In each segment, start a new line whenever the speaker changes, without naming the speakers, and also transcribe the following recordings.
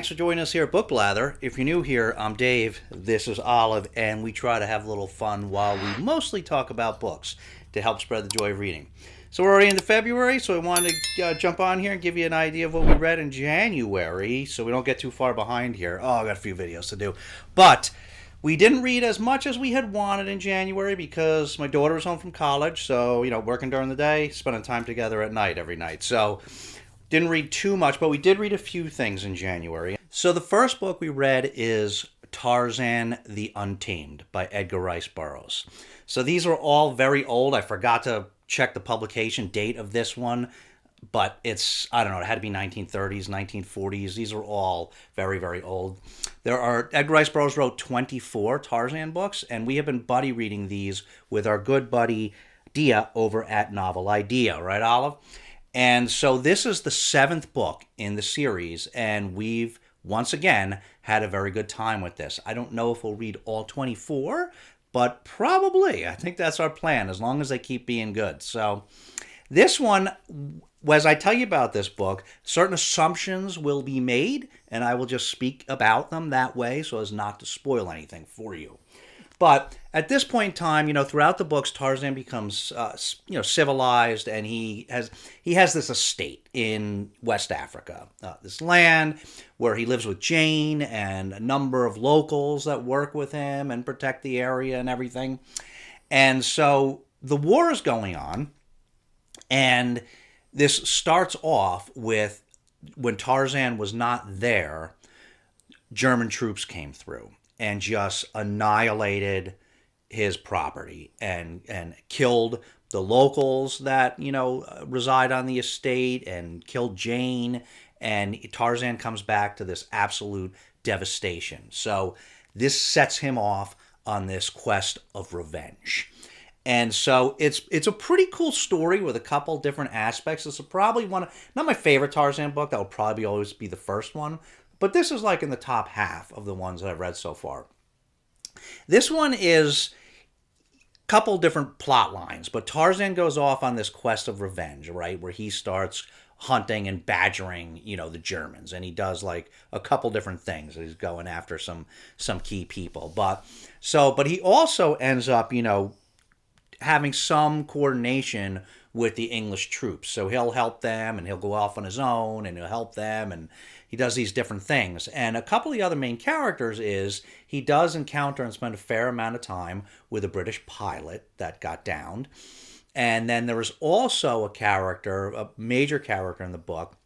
Thanks for joining us here at Book Blather. If you're new here, I'm Dave, this is Olive, and we try to have a little fun while we mostly talk about books to help spread the joy of reading. So we're already into February, so I wanted to jump on here and give you an idea of what we read in January, so we don't get too far behind here. Oh, I got a few videos to do. But we didn't read as much as we had wanted in January because my daughter was home from college, so, working during the day, spending time together at night every night. So didn't read too much, but we did read a few things in January. So the first book we read is Tarzan the Untamed by Edgar Rice Burroughs. So these are all very old. I forgot to check the publication date of this one, but it's, I don't know, it had to be 1930s, 1940s. These are all very, very old. Edgar Rice Burroughs wrote 24 Tarzan books, and we have been buddy reading these with our good buddy Dia over at Novel Idea, right, Olive? And so this is the 7th book in the series, and we've, once again, had a very good time with this. I don't know if we'll read all 24, but probably. I think that's our plan, as long as they keep being good. So this one, as I tell you about this book, certain assumptions will be made, and I will just speak about them that way so as not to spoil anything for you. But at this point in time, throughout the books, Tarzan becomes, civilized, and he has this estate in West Africa, this land where he lives with Jane and a number of locals that work with him and protect the area and everything. And so the war is going on, and this starts off with when Tarzan was not there, German troops came through and just annihilated his property and killed the locals that, reside on the estate and killed Jane. And Tarzan comes back to this absolute devastation. So this sets him off on this quest of revenge. And so it's a pretty cool story with a couple different aspects. This is probably not my favorite Tarzan book. That will probably always be the first one. But this is like in the top half of the ones that I've read so far. This one is a couple different plot lines, but Tarzan goes off on this quest of revenge, right? Where he starts hunting and badgering, the Germans. And he does like a couple different things. He's going after some key people. But he also ends up, having some coordination with the English troops. So he'll help them, and he'll go off on his own, and he'll help them, and he does these different things. And a couple of the other main characters is he does encounter and spend a fair amount of time with a British pilot that got downed. And then there was also a major character in the book,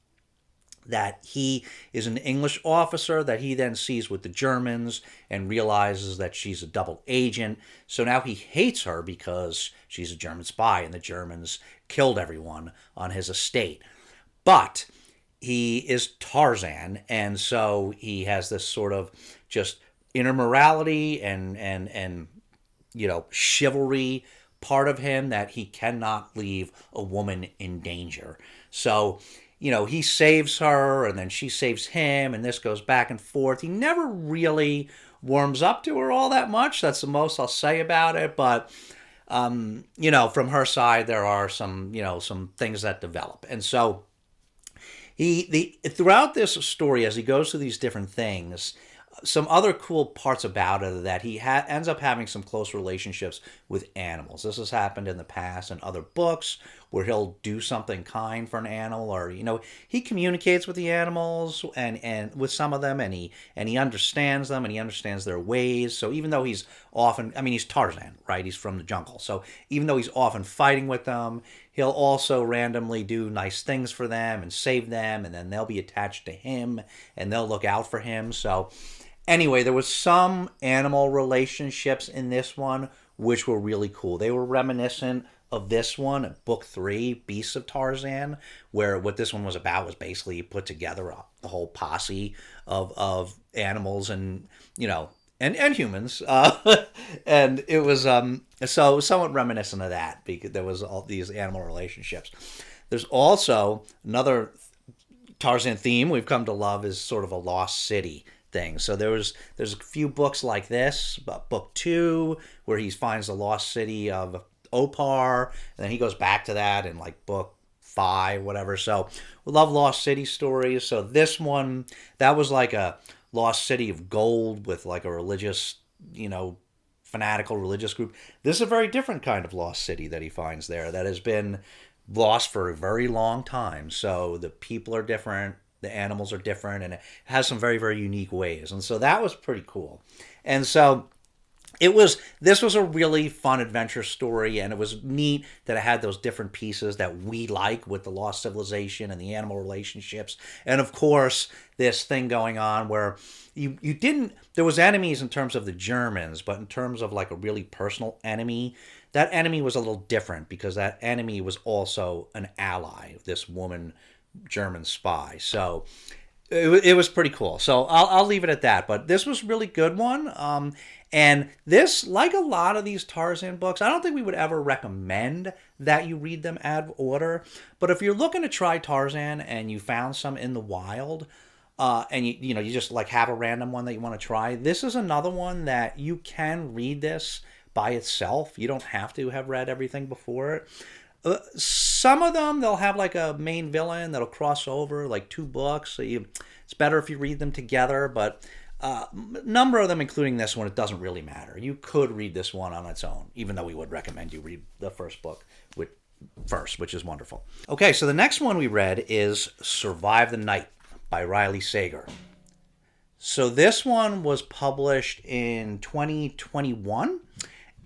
that he is an English officer that he then sees with the Germans and realizes that she's a double agent. So now he hates her because she's a German spy and the Germans killed everyone on his estate. But he is Tarzan, and so he has this sort of just inner morality and chivalry part of him that he cannot leave a woman in danger. So he saves her, and then she saves him, and this goes back and forth. He never really warms up to her all that much. That's the most I'll say about it. But, from her side, there are some things that develop. And so throughout this story, as he goes through these different things, some other cool parts about it are that he ends up having some close relationships with animals. This has happened in the past in other books where he'll do something kind for an animal, or he communicates with the animals and with some of them, and he understands them, and he understands their ways. So even though he's Tarzan, right? He's from the jungle. So even though he's often fighting with them, he'll also randomly do nice things for them and save them, and then they'll be attached to him and they'll look out for him. So anyway, there was some animal relationships in this one which were really cool. They were reminiscent of this one, Book 3, Beasts of Tarzan, where what this one was about was basically you put together the whole posse of animals and, and humans. And it was so somewhat reminiscent of that, because there was all these animal relationships. There's also another Tarzan theme we've come to love is sort of a lost city thing. So there's a few books like this, Book 2, where he finds the lost city of Opar, and then he goes back to that in like Book 5, whatever. So we love Lost City stories. So this one, that was like a Lost City of Gold with like a religious, fanatical religious group. This is a very different kind of Lost City that he finds there that has been lost for a very long time. So the people are different, the animals are different, and it has some very, very unique ways. And so that was pretty cool. And so this was a really fun adventure story, and it was neat that it had those different pieces that we like with the lost civilization and the animal relationships. And of course, this thing going on where you didn't, there was enemies in terms of the Germans, but in terms of like a really personal enemy, that enemy was a little different because that enemy was also an ally of this woman German spy. So it was pretty cool. So I'll leave it at that. But this was a really good one. And this, like a lot of these Tarzan books, I don't think we would ever recommend that you read them out of order. But if you're looking to try Tarzan and you found some in the wild, and you just like have a random one that you want to try, this is another one that you can read this by itself. You don't have to have read everything before it. Some of them, they'll have like a main villain that'll cross over like 2 books. So it's better if you read them together. But a number of them, including this one, it doesn't really matter. You could read this one on its own, even though we would recommend you read the first book first, which is wonderful. Okay, so the next one we read is Survive the Night by Riley Sager. So this one was published in 2021.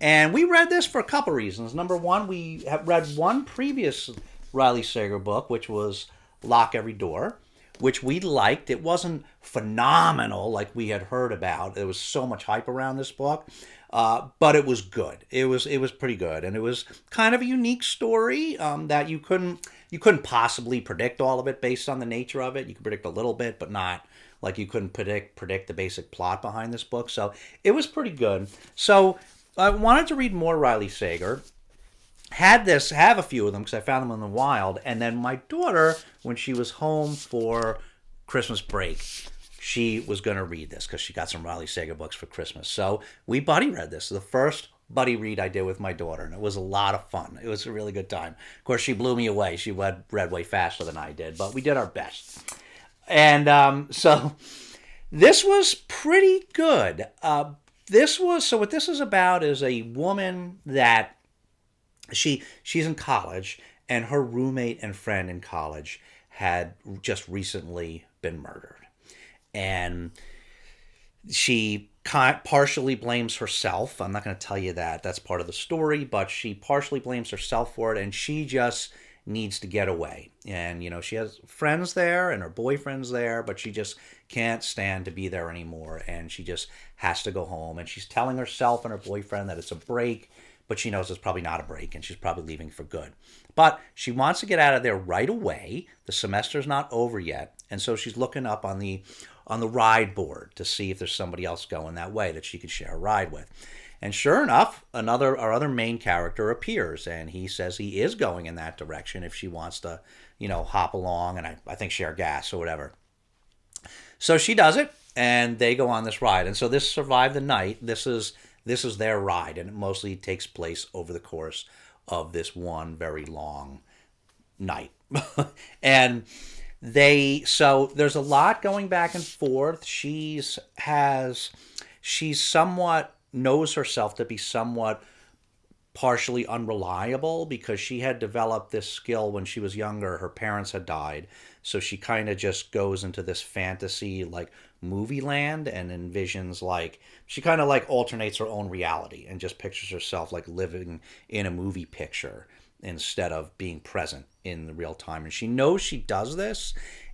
And we read this for a couple reasons. Number one, we have read one previous Riley Sager book, which was Lock Every Door, which we liked. It wasn't phenomenal like we had heard about. There was so much hype around this book, but it was good. It was pretty good, and it was kind of a unique story that you couldn't possibly predict all of it based on the nature of it. You could predict a little bit, but not like you couldn't predict the basic plot behind this book. So it was pretty good. So I wanted to read more Riley Sager. Have a few of them because I found them in the wild. And then my daughter, when she was home for Christmas break, she was going to read this because she got some Riley Sager books for Christmas. So we buddy read this. The first buddy read I did with my daughter, and it was a lot of fun. It was a really good time. Of course, she blew me away. She read way faster than I did, but we did our best. And so this was pretty good. What this is about is a woman that she's in college, and her roommate and friend in college had just recently been murdered. And she partially blames herself. I'm not going to tell you that. That's part of the story, but she partially blames herself for it, and she just needs to get away. And, she has friends there and her boyfriend's there, but she just can't stand to be there anymore, and she just has to go home. And she's telling herself and her boyfriend that it's a break, but she knows it's probably not a break, and she's probably leaving for good. But she wants to get out of there right away. The semester's not over yet, and so she's looking up on the ride board to see if there's somebody else going that way that she could share a ride with. And sure enough, our other main character appears, and he says he is going in that direction if she wants to, hop along and I think share gas or whatever. So she does it, and they go on this ride. And so this Survive the Night, this is their ride, and it mostly takes place over the course of this one very long night. And so there's a lot going back and forth. She's somewhat knows herself to be somewhat partially unreliable because she had developed this skill when she was younger. Her parents had died, so she kind of just goes into this fantasy like movie land and envisions like she kind of like alternates her own reality and just pictures herself like living in a movie picture instead of being present in the real time. And she knows she does this,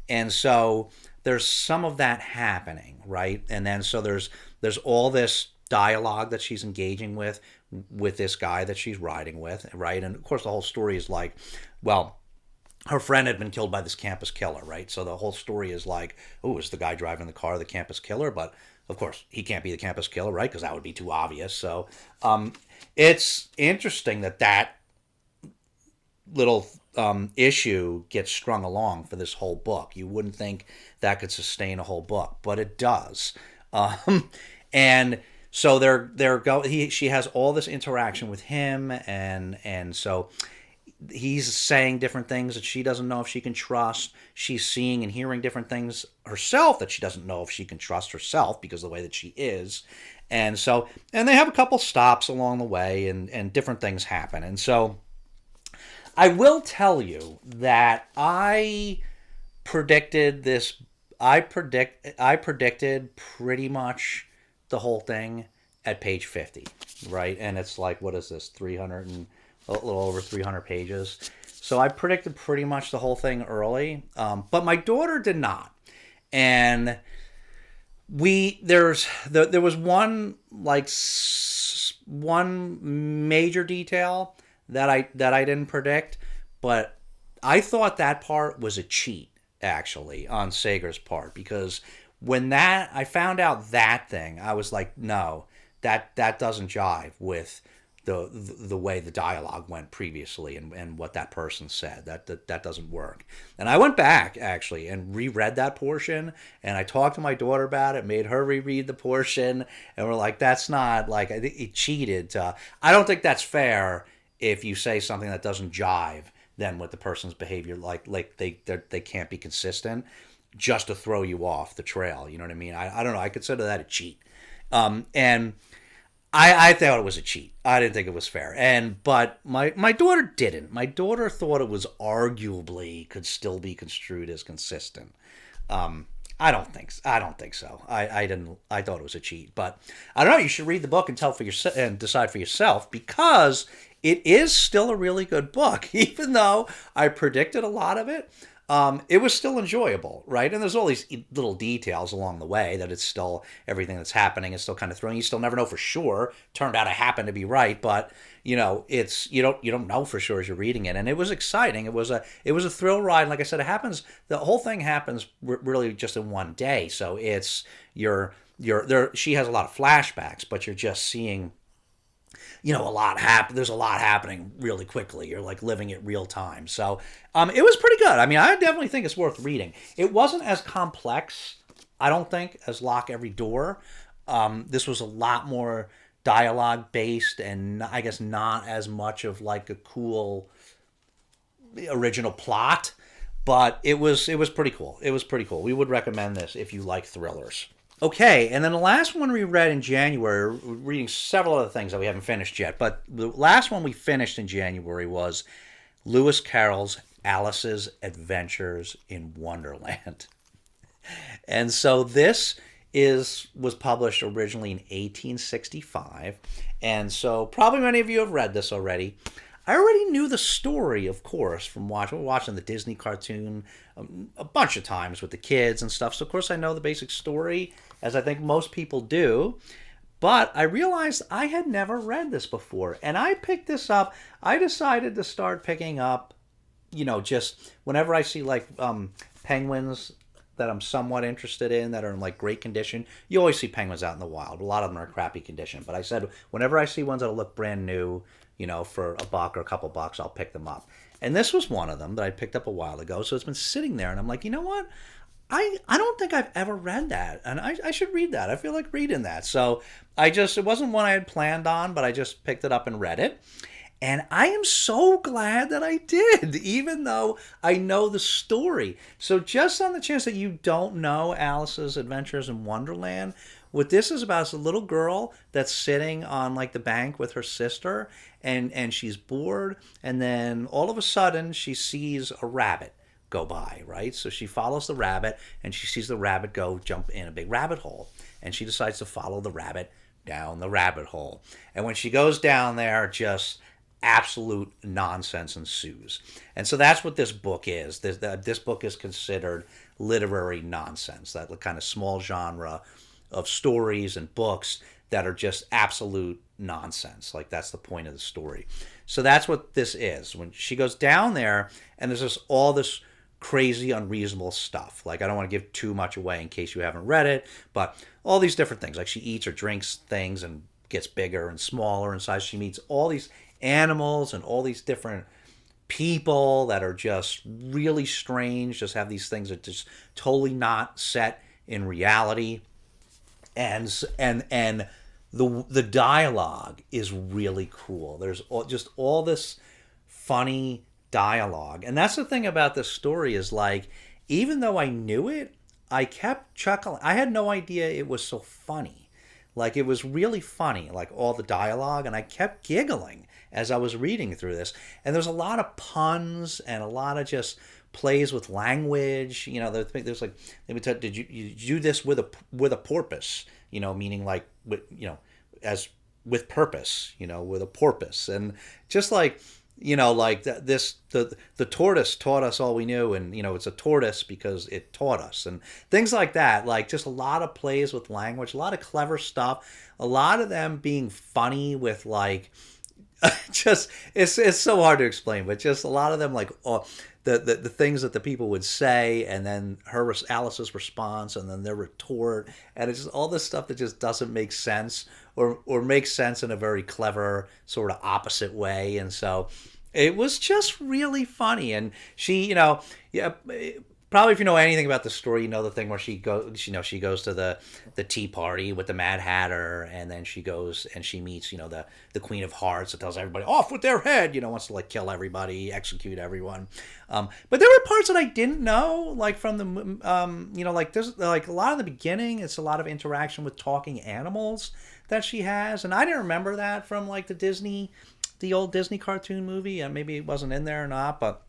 and so there's some of that happening, right? And then so there's all this dialogue that she's engaging with this guy that she's riding with, right? And of course the whole story is like, well, her friend had been killed by this campus killer, right? So the whole story is like, oh, is the guy driving the car the campus killer? But of course he can't be the campus killer, right? Because that would be too obvious. So it's interesting that little issue gets strung along for this whole book. You wouldn't think that could sustain a whole book, but it does. And so she has all this interaction with him, and so he's saying different things that she doesn't know if she can trust. She's seeing and hearing different things herself that she doesn't know if she can trust herself because of the way that she is. And so, and they have a couple stops along the way, and different things happen. And so I will tell you that I predicted this. I predicted pretty much the whole thing at page 50, right? And it's like, what is this, 300 and a little over 300 pages. So I predicted pretty much the whole thing early, but my daughter did not. And there was one one major detail that I didn't predict, but I thought that part was a cheat actually on Sager's part, because when I found out that thing, I was like, no, that doesn't jive with the way the dialogue went previously, and what that person said. That doesn't work. And I went back actually and reread that portion, and I talked to my daughter about it, made her reread the portion, and we're like, that's not, like, I think it cheated. I don't think that's fair if you say something that doesn't jive then with the person's behavior, like they can't be consistent just to throw you off the trail. You know what I mean? I don't know. I consider that a cheat. And I thought it was a cheat. I didn't think it was fair. But my daughter didn't. My daughter thought it was arguably could still be construed as consistent. I don't think so. I didn't. I thought it was a cheat. But I don't know. You should read the book and tell for yourself and decide for yourself, because it is still a really good book, even though I predicted a lot of it. It was still enjoyable, right? And there's all these little details along the way that it's still, everything that's happening is still kind of throwing. You still never know for sure. Turned out I happened to be right, but it's you don't know for sure as you're reading it. And it was exciting. It was a thrill ride. And like I said, the whole thing happens really just in one day. So it's you're there. She has a lot of flashbacks, but you're just seeing, a lot happen. There's a lot happening really quickly. You're like living it real time. So it was pretty good. I mean, I definitely think it's worth reading. It wasn't as complex, I don't think, as Lock Every Door. This was a lot more dialogue based, and I guess not as much of like a cool original plot. But it was pretty cool. It was pretty cool. We would recommend this if you like thrillers. Okay, and then the last one we read in January, we're reading several other things that we haven't finished yet, but the last one we finished in January was Lewis Carroll's Alice's Adventures in Wonderland. And so this was published originally in 1865, and so probably many of you have read this already. I already knew the story, of course, from watching the Disney cartoon a bunch of times with the kids and stuff. So, of course, I know the basic story, as I think most people do. But I realized I had never read this before. And I picked this up. I decided to start picking up, just whenever I see, like, penguins that I'm somewhat interested in that are in, like, great condition. You always see penguins out in the wild. A lot of them are in crappy condition. But I said, whenever I see ones that look brand new, for $1 or a couple bucks, I'll pick them up. And this was one of them that I picked up a while ago. So it's been sitting there, and I'm like, you know what? I don't think I've ever read that, and I should read that. I feel like reading that. So it wasn't one I had planned on, but I just picked it up and read it. And I am so glad that I did, even though I know the story. So just on the chance that you don't know Alice's Adventures in Wonderland, what this is about is a little girl that's sitting on like the bank with her sister, and she's bored, and then all of a sudden she sees a rabbit go by, right? So she follows the rabbit, and she sees the rabbit jump in a big rabbit hole, and she decides to follow the rabbit down the rabbit hole. And when she goes down there, just absolute nonsense ensues. And so that's what this book is. This book is considered literary nonsense, that kind of small genre of stories and books that are just absolute nonsense. Like, that's the point of the story. So that's what this is. When she goes down there, and there's all this crazy, unreasonable stuff. Like, I don't want to give too much away in case you haven't read it, but all these different things. Like, she eats or drinks things and gets bigger and smaller in size. She meets all these animals and all these different people that are just really strange, just have these things that just totally not set in reality. And the dialogue is really cool. There's just all this funny dialogue. And that's the thing about this story is like, even though I knew it, I kept chuckling. I had no idea it was so funny. Like, it was really funny, like all the dialogue, and I kept giggling as I was reading through this. And there's a lot of puns and a lot of just plays with language. You know, there's like, did you do this with a porpoise? You know, meaning like, with, you know, as with purpose, you know, with a porpoise. And just like, you know, like the tortoise taught us all we knew, and you know, it's a tortoise because it taught us, and things like that. Like, just a lot of plays with language, a lot of clever stuff, a lot of them being funny with like, just it's so hard to explain, but just a lot of them like the things that the people would say, and then Alice's response, and then their retort, and it's just all this stuff that just doesn't make sense, or makes sense in a very clever sort of opposite way. And so it was just really funny. And she, you know, yeah, probably if you know anything about the story, you know the thing where she goes to the tea party with the Mad Hatter, and then she goes and she meets, you know, the Queen of Hearts, that tells everybody off with their head, you know, wants to like kill everybody, execute everyone. But there were parts that I didn't know, like from the you know, like there's like a lot of the beginning, it's a lot of interaction with talking animals that she has, and I didn't remember that from like the old Disney cartoon movie, and maybe it wasn't in there or not, but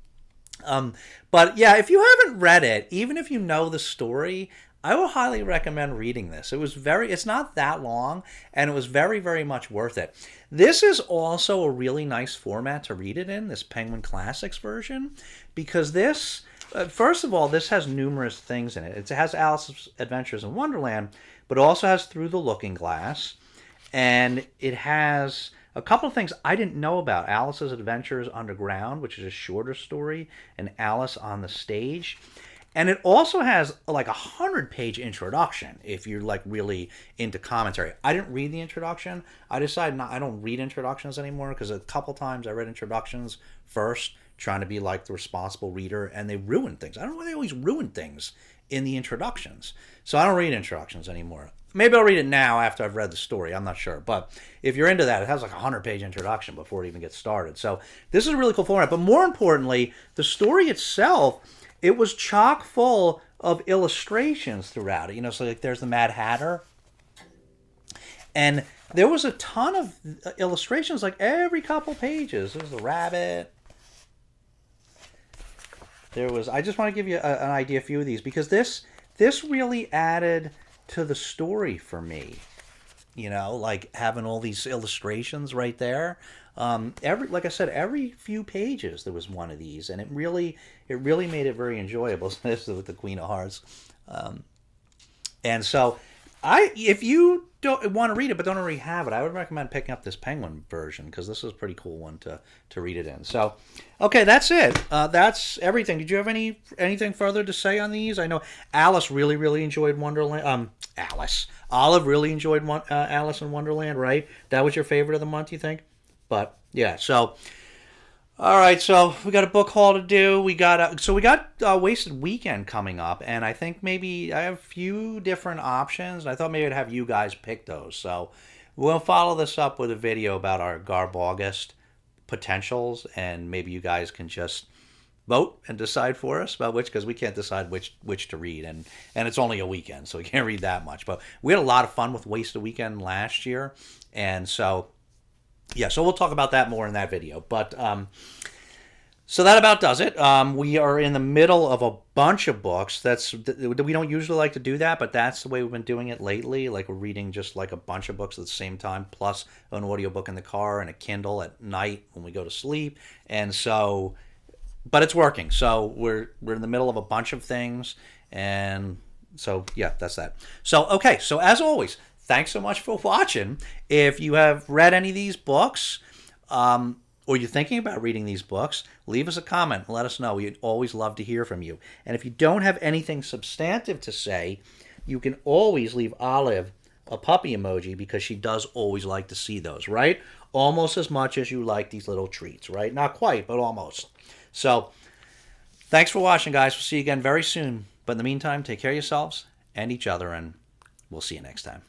yeah, if you haven't read it, even if you know the story, I will highly recommend reading this. It's not that long, and it was very, very much worth it. This is also a really nice format to read it in, this Penguin Classics version, because this, first of all, this has numerous things in it. It has Alice's Adventures in Wonderland, but also has Through the Looking Glass, and it has a couple of things I didn't know about. Alice's Adventures Underground, which is a shorter story, and Alice on the Stage. And it also has like 100-page introduction if you're like really into commentary. I didn't read the introduction. I decided I don't read introductions anymore, because a couple times I read introductions first, trying to be like the responsible reader, and they ruin things. I don't know why they always ruin things in the introductions. So I don't read introductions anymore. Maybe I'll read it now after I've read the story. I'm not sure. But if you're into that, it has like a 100-page introduction before it even gets started. So this is a really cool format. But more importantly, the story itself, it was chock full of illustrations throughout it. You know, so like there's the Mad Hatter. And there was a ton of illustrations, like every couple pages. There's the rabbit. I just want to give you an idea, a few of these, because this really added to the story for me, you know, like having all these illustrations right there. Like I said, every few pages there was one of these, and it really made it very enjoyable. So this is with the Queen of Hearts, and so if you don't want to read it but don't already have it, I would recommend picking up this Penguin version, because this is a pretty cool one to read it in. So, okay, that's it. That's everything. Did you have anything further to say on these? I know Alice really enjoyed Wonderland. Olive really enjoyed Alice in Wonderland, right? That was your favorite of the month, you think? But yeah, so. All right, so we got a book haul to do. We got Wasted Weekend coming up, and I think maybe I have a few different options. I thought maybe I'd have you guys pick those. So we'll follow this up with a video about our Garb August potentials, and maybe you guys can just vote and decide for us about which, because we can't decide which to read, and it's only a weekend, so we can't read that much. But we had a lot of fun with Wasted Weekend last year, and so. Yeah, so we'll talk about that more in that video. But so that about does it. We are in the middle of a bunch of books. We don't usually like to do that, but that's the way we've been doing it lately. Like, we're reading just like a bunch of books at the same time, plus an audiobook in the car and a Kindle at night when we go to sleep. And so, but it's working. So we're in the middle of a bunch of things, and so yeah, that's that. So okay, so as always, thanks so much for watching. If you have read any of these books, or you're thinking about reading these books, leave us a comment and let us know. We'd always love to hear from you. And if you don't have anything substantive to say, you can always leave Olive a puppy emoji, because she does always like to see those, right? Almost as much as you like these little treats, right? Not quite, but almost. So, thanks for watching, guys. We'll see you again very soon. But in the meantime, take care of yourselves and each other, and we'll see you next time.